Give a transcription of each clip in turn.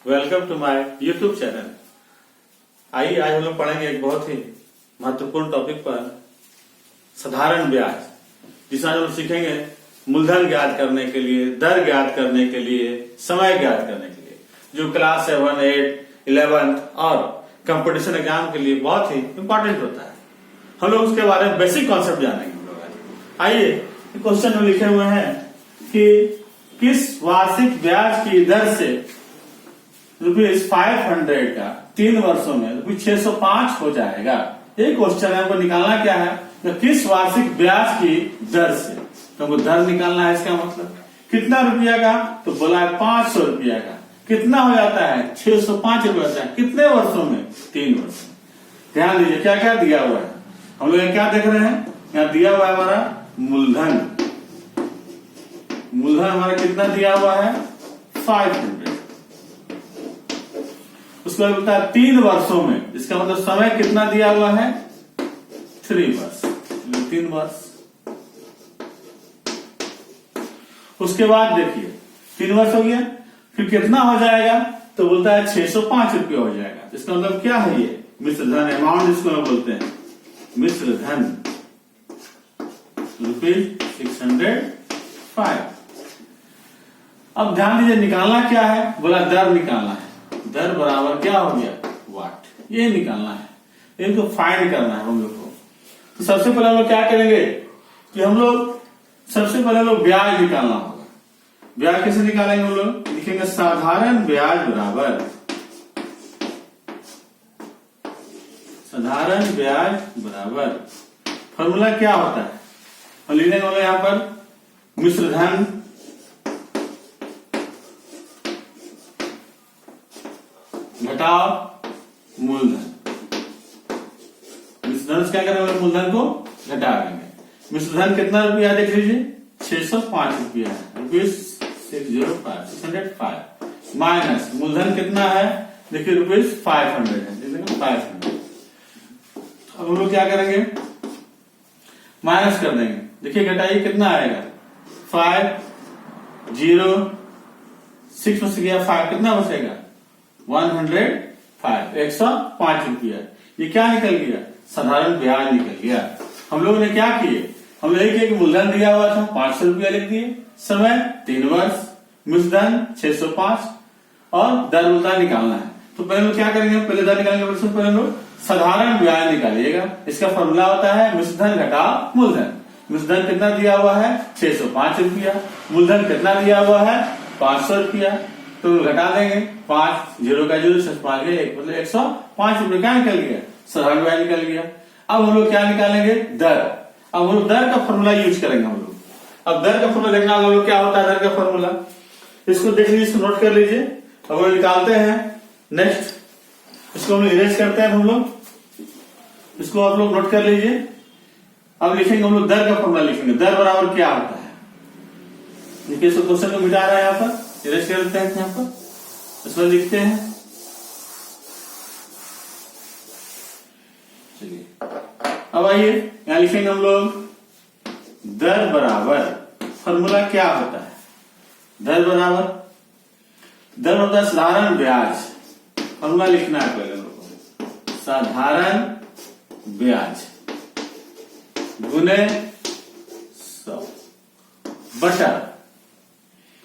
Welcome to my YouTube channel. आइए आज हम लोग पढ़ेंगे एक बहुत ही महत्वपूर्ण टॉपिक पर साधारण ब्याज, जिसमें हम लोग सीखेंगे मूलधन ज्ञात करने के लिए, दर ज्ञात करने के लिए, समय ज्ञात करने के लिए, जो क्लास 7, 8, 11 और कंपटीशन एग्जाम के लिए बहुत ही इंपॉर्टेंट होता है। हम लोग उसके बारे में बेसिक कॉन्सेप्ट जानेंगे हम लोग। आइए क्वेश्चन में लिखे हुए हैं कि किस वार्षिक ब्याज की दर से ₹500 का 3 वर्षों में ₹605 हो जाएगा। ये क्वेश्चन है, हमको निकालना क्या है, तो किस वार्षिक ब्याज की दर से, तो हमको दर निकालना है। इसका मतलब कितना रुपया का, तो बोला है 500 रुपया का। कितना हो जाता है, 605 रुपया होता है। कितने वर्षों में, 3 वर्ष। ध्यान दीजिए क्या क्या दिया हुआ है। हम लोग क्या देख रहे हैं, यहाँ दिया हुआ है हमारा मूलधन। मूलधन हमारा कितना दिया हुआ है, 500। उसके बाद बोलता है 3 वर्षों में, इसका मतलब समय कितना दिया हुआ है, 3 वर्ष, 3 वर्ष। उसके बाद देखिए 3 वर्ष हो गया, फिर कितना हो जाएगा, तो बोलता है 605 रुपया हो जाएगा। इसका मतलब क्या है, ये मिश्र धन अमाउंट जिसको हम बोलते हैं, मिश्र धन ₹605। अब ध्यान दीजिए निकालना क्या है, बोला दर निकालना है। दर बराबर क्या हो गया, वाट, ये निकालना है, इनको फाइंड करना है हम लोग को। तो सबसे पहले हम लोग क्या करेंगे कि हम लोग सबसे पहले लोग ब्याज निकालना होगा। ब्याज कैसे निकालेंगे, हम लोग लिखेंगे साधारण ब्याज बराबर, साधारण ब्याज बराबर फॉर्मूला क्या होता है, हम लिखने वाले यहां पर मिश्र धन घटाव मूलधन। मिश्रधन क्या करेंगे, मूलधन को घटा देंगे। मिश्रधन कितना रुपया देख लीजिए, 605 रुपया है, ₹605 माइनस मूलधन कितना है, देखिए ₹500 है, 500। अब हम लोग क्या करेंगे, माइनस कर देंगे। देखिए घटाइए कितना आएगा, 5 0 6 में से गया 5, कितना बचेगा, 105, 105 रुपया। ये क्या निकल गया, साधारण ब्याज निकल गया। हम लोगों ने क्या किए, हम लोग एक मूलधन दिया हुआ था 500 रुपया लिख दिए, समय 3 वर्ष, मिश्रधन 605 और दर उल्टा निकालना है। तो पहले लोग क्या करेंगे, पहले दर निकालेंगे, सबसे पहले लोग साधारण ब्याज निकालिएगा। इसका फॉर्मूला होता है मिश्रधन घटा मूलधन। मिश्रधन कितना दिया हुआ है, 605 रुपया, मूलधन कितना दिया हुआ है, 500 रुपया। तो घटा देंगे, 5 0 का 0 6 गया 1, मतलब 105 रुपये क्या निकल गया, साधारण ब्याज निकल गया। अब हम लोग क्या निकालेंगे, दर। अब हम लोग दर का फॉर्मूला यूज करेंगे हम लोग। अब दर का फॉर्मूला देखना हम लोग क्या होता है, दर का फॉर्मूला इसको देख लीजिए, इसको नोट कर लीजिए। अब हम निकालते हैं। नेक्स्ट इसको हम लोग इरेज करते हैं, हम लोग इसको आप लोग नोट कर लीजिए। अब लिखेंगे हम लोग दर का फॉर्मूला लिखेंगे, दर बराबर क्या होता है। देखिए इस क्वेश्चन को मिटा रहा है, यहाँ पर इरेज कर लेते हैं, यहाँ पर इसमें लिखते हैं। चलिए अब आइए यहां लिखेंगे हम लोग दर बराबर, फॉर्मूला क्या होता है, दर बराबर, दर होता है साधारण ब्याज। फॉर्मूला लिखना है पहले लोगों को, साधारण ब्याज गुने 100 बटा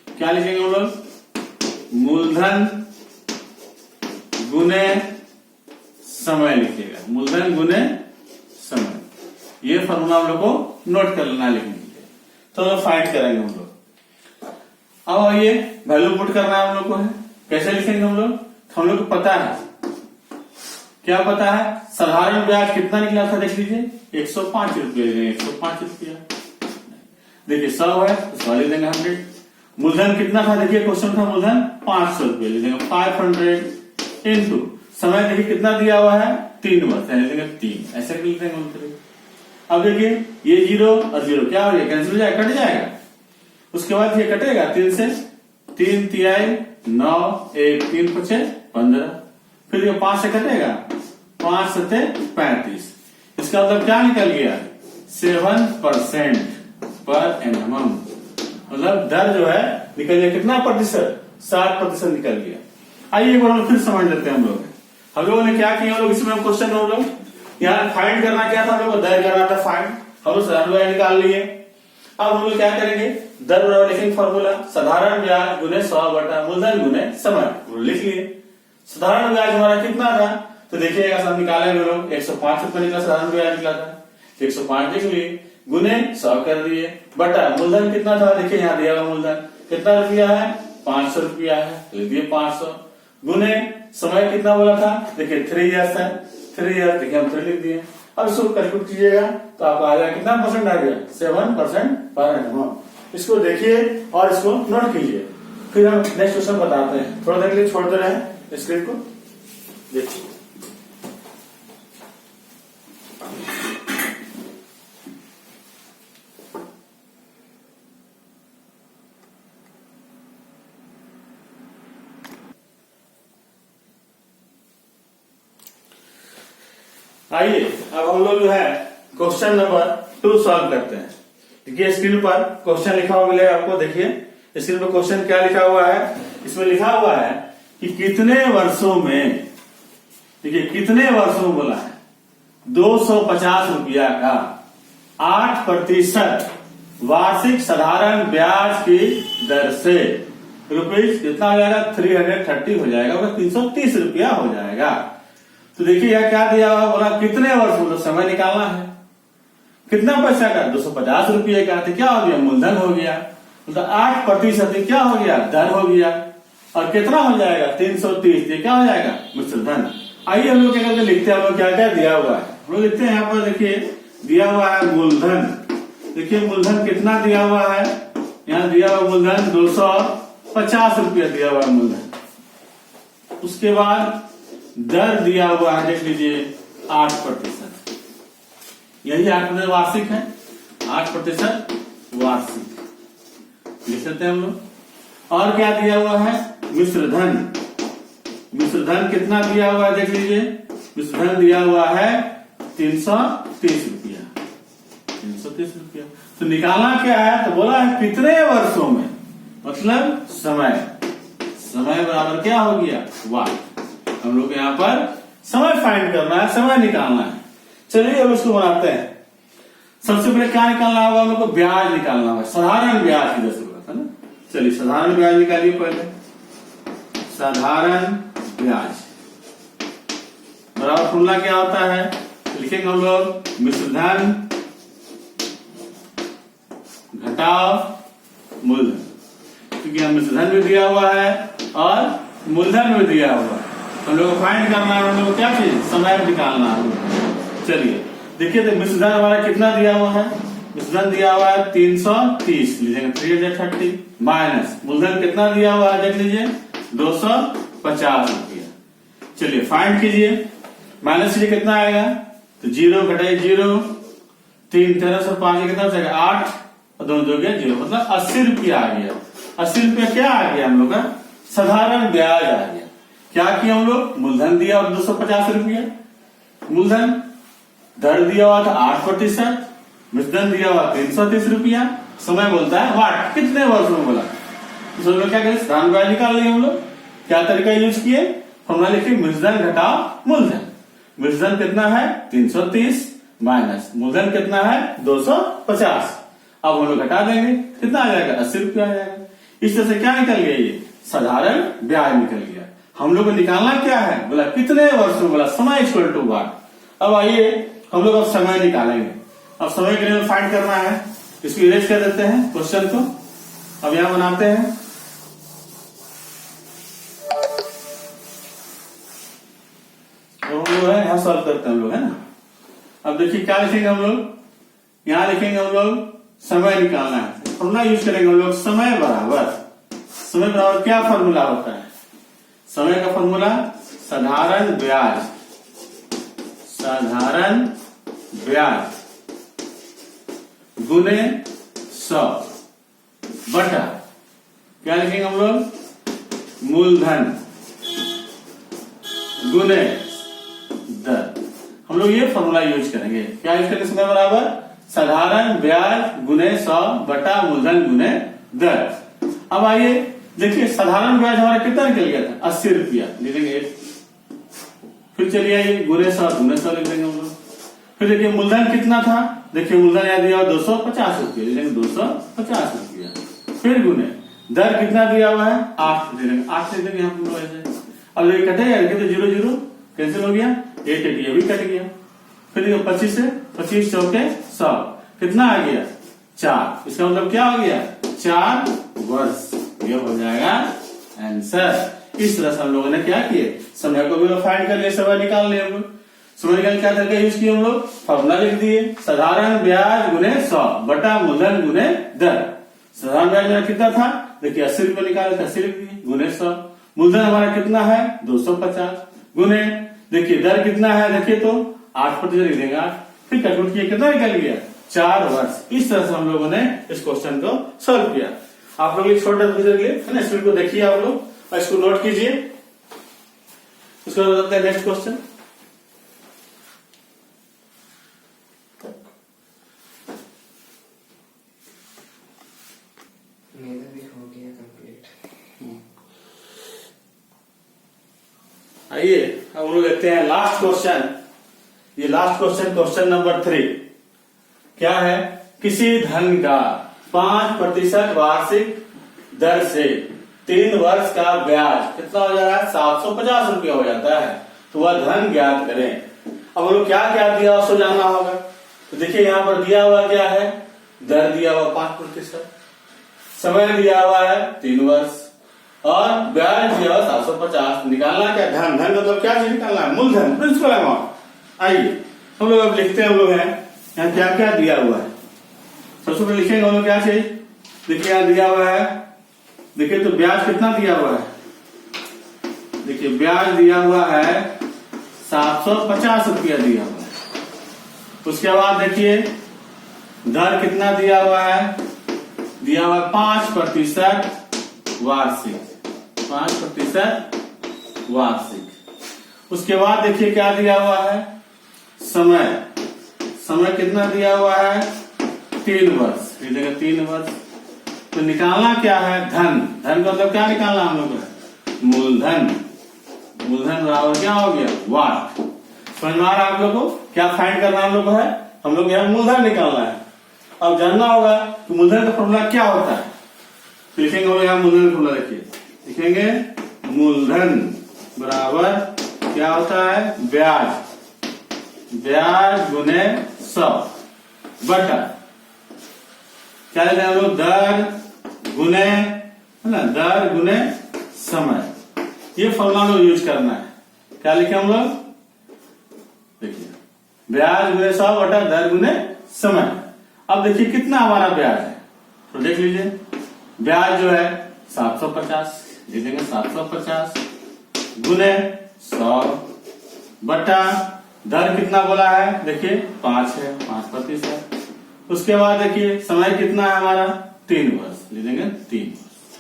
क्या लिखेंगे हम लोग, मूलधन गुने समय लिखिएगा, मूलधन गुने समय। ये फॉर्मूला हम लोग को नोट कर लेना लिखने के लिए। तो हम फाइंड करेंगे हम लोग। अब आइए वैल्यू पुट करना है हम लोग को है, कैसे लिखेंगे हम लोग, हम लोग को पता है, क्या पता है, साधारण ब्याज कितना निकला था देख लीजिए, 105 रुपये, 105 रुपया। देखिए 100 है तो 100 ले देंगे, 100। मूलधन कितना था, देखिए क्वेश्चन था मूलधन 500 रुपये, ले देंगे 500 इंटू समय देखिए कितना दिया हुआ है, 3 वर्ष, ले देंगे 3, ऐसे लिख देंगे उत्तर। अब देखिए ये 0 और 0 क्या हो जाएगा, कैंसिल हो जाएगा, कट जाएगा। उसके बाद ये कटेगा 3 से, 3 तिहाई 9, 1 3 5 15, फिर ये 5 से कटेगा, 5 7 35। इसका मतलब क्या निकल गया, 7% पर एनम। मतलब दर जो है निकल गया कितना प्रतिशत, 60% निकल गया। आइए एक बार हम फिर समझ लेते हैं। हम लोगों ने क्या किया, हम लोग इसमें क्वेश्चन हम लोग यहाँ फाइंड करना क्या था, हम लोग को दर करना था फाइंड, हम लोग साधारण ब्याज निकाल लिए। अब हम लोग क्या करेंगे, दर बराबर लिखेंगे फॉर्मूला साधारण ब्याज गुने 100 बटा मूलधन गुने समय, लिख लिए। साधारण ब्याज हमारा कितना था, तो देखिएगा सब निकालेंगे लोग, 105 रुपए निकला साधारण ब्याज निकला था, 105 लिख लिए, गुने 100 कर दिए, बटा मूलधन कितना था, देखिए यहाँ दिया हुआ मूलधन कितना रुपया है, 500 रुपया है, लिख दिए 500, गुने समय कितना बोला था, देखिए 3 ईयर्स है, 3 ईयर्स देखिए हम 3 लिख दिए। अब इसको कैलकुलेट कीजिएगा तो आपको आ जाएगा कितना परसेंट आ गया, 7% पर एनम। इसको देखिए और इसको नोट कीजिए, फिर हम नेक्स्ट क्वेश्चन बताते हैं। थोड़ा देर के लिए छोड़ दे रहे हैं स्क्रीन को, देखिए। आइए अब हम लोग जो है क्वेश्चन नंबर 2 सॉल्व करते हैं। देखिए स्क्रीन पर क्वेश्चन लिखा हुआ मिलेगा आपको, देखिए स्क्रीन पर क्वेश्चन क्या लिखा हुआ है, इसमें लिखा हुआ है कि कितने वर्षों में, देखिए कितने वर्षों में बोला है, 250 रुपया का 8% वार्षिक साधारण ब्याज की दर से रुपीज कितना हो जाएगा, 330 हो जाएगा, 330 रुपया हो जाएगा। तो देखिए यह क्या दिया हुआ, बोला कितने वर्ष, मतलब समय निकालना है, कितना पैसा का, 250 रुपये का, तो क्या हो गया, मूलधन हो गया, मतलब 8% क्या हो गया, दर हो गया, और कितना हो जाएगा, 330, ये क्या हो जाएगा, मिश्र धन। आइए हम लोग क्या करते लिखते हैं, हम लोग क्या क्या दिया हुआ है, हम लोग लिखते हैं यहाँ पर, देखिए दिया हुआ है मूलधन, देखिए मूलधन कितना दिया हुआ है, यहाँ दिया हुआ मूलधन 250 रुपया दिया हुआ है मूलधन। उसके बाद दर दिया हुआ है, देख लीजिए 8%, यही 8% वार्षिक है, 8% वार्षिक लिख सकते हैं हम लोग। और क्या दिया हुआ है, मिश्र धन, मिश्र धन कितना दिया हुआ है, देख लीजिए मिश्र धन दिया हुआ है 330 रुपया, 330 रुपया। तो निकालना क्या है, तो बोला है कितने वर्षों में, मतलब समय, समय बराबर क्या हो गया, वाट। हम लोग यहाँ पर समय फाइंड करना है, समय निकालना है। चलिए अब इसको बनाते हैं। सबसे पहले क्या निकालना होगा, हम लोग को ब्याज निकालना होगा, साधारण ब्याज की दर से बोला था ना। चलिए साधारण ब्याज निकालिए पहले, साधारण ब्याज बराबर फॉर्मूला क्या होता है, लिखेंगे हम लोग मिश्र धन घटाव मूलधन, क्योंकि हम मिश्र धन भी दिया हुआ है और मूलधन भी दिया हुआ है, हम लोग को फाइंड करना है, हम लोग को क्या चीज, समय निकालना है। चलिए देखिए तो मिश्र धन हमारा कितना दिया हुआ है, मिश्र धन दिया हुआ है 330, लीजिएगा 330 माइनस मूलधन कितना दिया हुआ है, देख लीजिए 250 रुपया। चलिए फाइंड कीजिए, माइनस कीजिए कितना आएगा, तो 0 घटाइए 0, 3 13 से 5 कितना हो जाएगा 8 और 2 हो गया 0, मतलब 80 रुपया आ गया। 80 रुपया क्या आ गया हम लोग का, साधारण ब्याज आ गया। क्या किया हम लोग, मूलधन दिया और 250 रुपया, मूलधन, दर दिया हुआ था 8%, मिश्रधन दिया हुआ 330 रुपया, समय बोलता है वाट, कितने वर्ष में बोला। तो लोग क्या करें, साधारण ब्याज निकाल लिए हम लोग, क्या तरीका यूज किए, फॉर्मूला लिखिए मिश्रधन घटाव मूलधन। मिश्रधन कितना है 330 माइनस मूलधन कितना है 250, अब हम लोग घटा देंगे, कितना आ जाएगा 80 रुपया आ जाएगा। इस तरह से क्या निकल गया, ये साधारण ब्याज निकल गया। हम लोग को निकालना क्या है, बोला कितने वर्ष में, बोला समय इक्वल टू वाट। अब आइए हम लोग अब समय निकालेंगे। अब समय के लिए फाइंड करना है, इसको इरेज कर देते हैं क्वेश्चन को, अब यहां बनाते हैं। तो हम लोग है यहाँ सॉल्व करते हैं हम लोग, है ना। अब देखिए क्या लिखेंगे हम लोग, यहां लिखेंगे हम लोग समय निकालना है, फॉर्मूला यूज करेंगे हम लोग, समय बराबर क्या फॉर्मूला होता है, समय का फॉर्मूला साधारण ब्याज, साधारण ब्याज गुने 100 बटा क्या लिखेंगे हम लोग, मूलधन गुने दर। हम लोग ये फॉर्मूला यूज करेंगे, क्या यूज करेंगे, समय बराबर साधारण ब्याज गुने 100 बटा मूलधन गुने दर। अब आइए देखिए साधारण ब्याज हमारा कितना निकल गया था, 80 रुपया लिखेंगे। फिर चलिए आइए गुणे 100 लिख देंगे हम लोग। फिर देखिए मूलधन कितना था, देखिए मूलधन यहाँ दिया 250 रुपया, लिखेंगे 250 रुपया। फिर गुणे दर कितना दिया हुआ है 8 दे देंगे, 8 लिख देंगे यहाँ पर ऐसे। अब ये कटेगा तो 0 0 कैंसिल हो गया, 8 ये भी कट गया। फिर देखिए 25 से 25 चौके 100 कितना आ गया 4, इसका मतलब क्या हो गया 4 वर्ष, ये हो जाएगा आंसर। इस तरह से हम लोगों ने क्या किए, समय को भी फाइंड कर लिया, समय निकाल लिया हम लोग। समय निकाल क्या करके यूज किए हम लोग, फॉर्मूला लिख दिए, साधारण ब्याज गुने 100 बटा मूलधन गुने दर। साधारण ब्याज मेरा कितना था, देखिए 80 रुपये निकाले 80 लिख दिए गुने 100। मूलधन हमारा कितना है 250 गुने, देखिए दर कितना है, देखिए तो 8% लिख देंगे 8। फिर कैलकुलेट किया कितना निकल गया 4 वर्ष। इस तरह से हम लोगों ने इस क्वेश्चन को सॉल्व किया। आप लोग एक छोटा रिवीजन के लिए है ना, इस वीडियो को देखिए आप लोग और इसको नोट कीजिए। उसके बाद बताते हैं नेक्स्ट क्वेश्चन। मेरा भी हो गया कंप्लीट। आइए अब हम लोग देखते हैं लास्ट क्वेश्चन। ये लास्ट क्वेश्चन, क्वेश्चन नंबर 3 क्या है, किसी धन का 5% वार्षिक दर से 3 वर्ष का ब्याज कितना हो जाएगा 750 रुपया हो जाता है, तो वह धन ज्ञात करें। अब हम लोग क्या क्या दिया उसको जानना होगा। तो देखिए यहाँ पर दिया हुआ क्या है, दर दिया हुआ 5%, समय दिया हुआ है 3 वर्ष और ब्याज दिया हुआ 750। निकालना क्या, धन। धन मतलब क्या चीज निकालना है, मूलधन, प्रिंसिपल अमाउंट। आइए हम लोग अब लिखते हैं, हम लोग हैं यहाँ क्या क्या दिया हुआ है। सबसे पहले लिखेंगे हम लोग क्या चीज, देखिए यहाँ दिया हुआ है, देखिए तो ब्याज कितना दिया हुआ है, देखिए ब्याज दिया हुआ है 750 रुपया दिया हुआ है। उसके बाद देखिए दर कितना दिया हुआ है, दिया हुआ 5% वार्षिक, 5% वार्षिक। उसके बाद देखिए क्या दिया हुआ है, समय। समय कितना दिया हुआ है 3 वर्ष, ये देखिए 3 वर्ष। तो निकालना क्या है, धन। धन का मतलब क्या निकालना हम लोग को, मूलधन। मूलधन बराबर क्या हो गया वाट। समझ में आ रहा है आप लोग को, क्या फाइंड करना हम लोग को है, हम लोग यहाँ मूलधन निकालना है। अब जानना होगा कि मूलधन का फॉर्मूला क्या होता है। तो लिखेंगे हम यहाँ मूलधन का फॉर्मूला, देखिए लिखेंगे मूलधन बराबर क्या होता है ब्याज, ब्याज गुने 100 बटा क्या लेते हैं हम लोग, दर गुने, है ना, दर गुने समय। ये फॉर्मूला हम लोग यूज करना है। क्या लिखे हम लोग, देखिए ब्याज गुने 100 बटा दर गुने समय। अब देखिए कितना हमारा ब्याज है, तो देख लीजिए ब्याज जो है 750, लिख देंगे 750 गुने 100 बटा दर कितना बोला है, देखिए 5 है, 5%। उसके बाद देखिए समय कितना है हमारा 3 वर्ष, ले देंगे 3 वर्ष।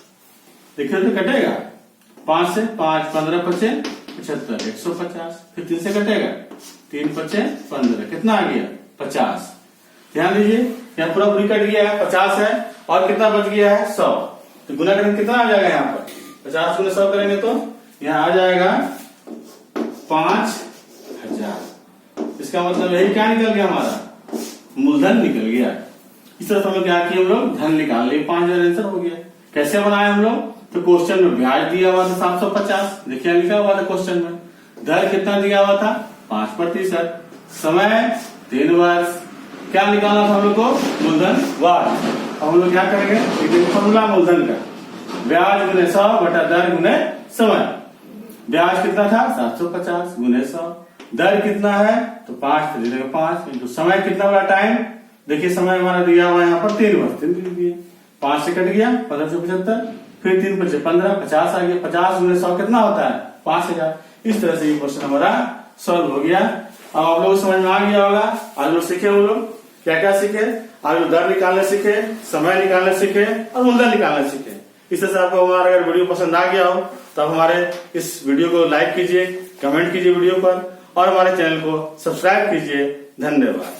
देखिए तो कटेगा 5 से 5, 15 पचे 75, 150। फिर 3 से कटेगा 3 पचे 15, कितना आ गया 50। ध्यान दीजिए यहाँ पूरा पूरी कट गया है, 50 है और कितना बच गया है 100। तो गुना करेंगे कितना आ जाएगा यहाँ पर, 50 गुना 100 करेंगे तो यहाँ आ जाएगा 5000। इसका मतलब यही क्या निकल गया हमारा, मूलधन निकल गया। इस तरह से हम लोग क्या किए, हम लोग धन निकाल लिए, 5000 आंसर हो गया। कैसे बनाए हम लोग, तो क्वेश्चन में ब्याज दिया हुआ था 750, देखिए लिखा हुआ था क्वेश्चन में। दर कितना दिया हुआ था 5%, समय 3 वर्ष। क्या निकालना था हम लोग को, मूलधन वाट। अब हम लोग क्या करेंगे, फॉर्मूला मूलधन का, ब्याज गुने 100 बटा दर गुने समय। ब्याज कितना था 750 गुने 100, दर कितना है तो 5 दे देंगे 5 इंटू समय कितना बड़ा टाइम, देखिए समय हमारा दिया हुआ है यहाँ पर 3 वर्ष, 3 लिख दिए, 5 से कट गया 15 से 75, फिर 3 पचे 15, 50 आ गया। 50 गुने 100 कितना होता है 5000। इस तरह से ये क्वेश्चन हमारा सॉल्व हो गया। अब आप लोग समझ में आ गया होगा। आज लोग सीखे, हम लोग क्या क्या सीखे, आज लोग दर निकालने सीखे, समय निकालने सीखे और मूलधन निकालने सीखे। इस तरह से आपको हमारा अगर वीडियो पसंद आ गया हो तो आप हमारे इस वीडियो को लाइक कीजिए, कमेंट कीजिए वीडियो पर और हमारे चैनल को सब्सक्राइब कीजिए। धन्यवाद।